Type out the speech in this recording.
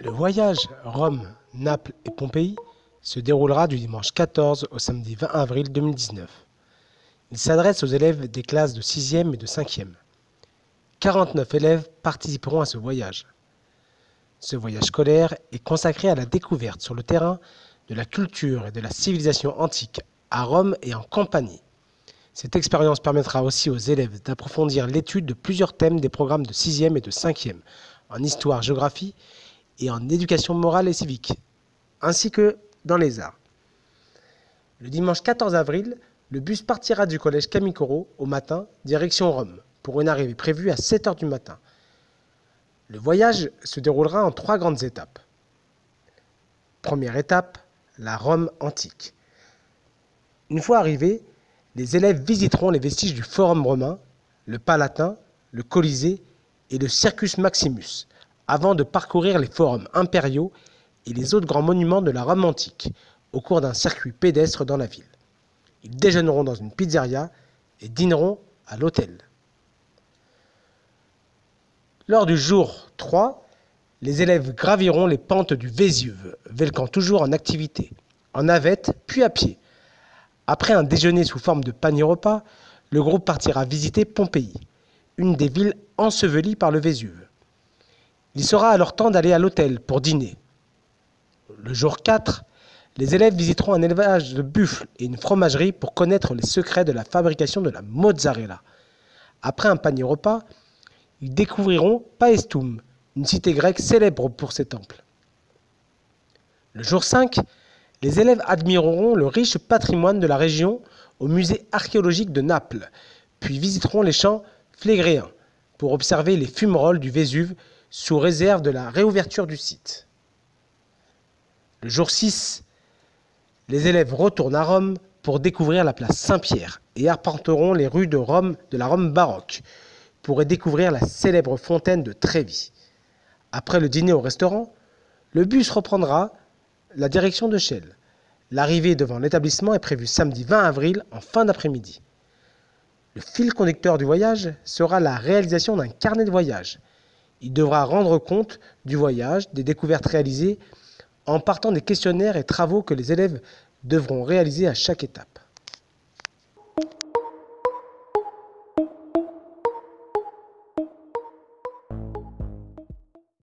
Le voyage Rome, Naples et Pompéi se déroulera du dimanche 14 au samedi 20 avril 2019. Il s'adresse aux élèves des classes de 6e et de 5e. 49 élèves participeront à ce voyage. Ce voyage scolaire est consacré à la découverte sur le terrain de la culture et de la civilisation antique à Rome et en Campanie. Cette expérience permettra aussi aux élèves d'approfondir l'étude de plusieurs thèmes des programmes de 6e et de 5e en histoire, géographie et en éducation morale et civique, ainsi que dans les arts. Le dimanche 14 avril, le bus partira du collège Camille-Corot au matin, direction Rome, pour une arrivée prévue à 7 h du matin. Le voyage se déroulera en 3 grandes étapes. Première étape, la Rome antique. Une fois arrivés, les élèves visiteront les vestiges du Forum romain, le Palatin, le Colisée et le Circus Maximus, avant de parcourir les forums impériaux et les autres grands monuments de la Rome antique, au cours d'un circuit pédestre dans la ville. Ils déjeuneront dans une pizzeria et dîneront à l'hôtel. Lors du jour 3, les élèves graviront les pentes du Vésuve, volcan toujours en activité, en navette puis à pied. Après un déjeuner sous forme de panier-repas, le groupe partira visiter Pompéi, une des villes ensevelies par le Vésuve. Il sera alors temps d'aller à l'hôtel pour dîner. Le jour 4, les élèves visiteront un élevage de buffles et une fromagerie pour connaître les secrets de la fabrication de la mozzarella. Après un panier-repas, ils découvriront Paestum, une cité grecque célèbre pour ses temples. Le jour 5, les élèves admireront le riche patrimoine de la région au musée archéologique de Naples, puis visiteront les champs Flégréens pour observer les fumerolles du Vésuve sous réserve de la réouverture du site. Le jour 6, les élèves retournent à Rome pour découvrir la place Saint-Pierre et arpenteront les rues de la Rome baroque pour y découvrir la célèbre fontaine de Trévi. Après le dîner au restaurant, le bus reprendra la direction de Chelles. L'arrivée devant l'établissement est prévue samedi 20 avril en fin d'après-midi. Le fil conducteur du voyage sera la réalisation d'un carnet de voyage. Il devra rendre compte du voyage, des découvertes réalisées, en partant des questionnaires et travaux que les élèves devront réaliser à chaque étape.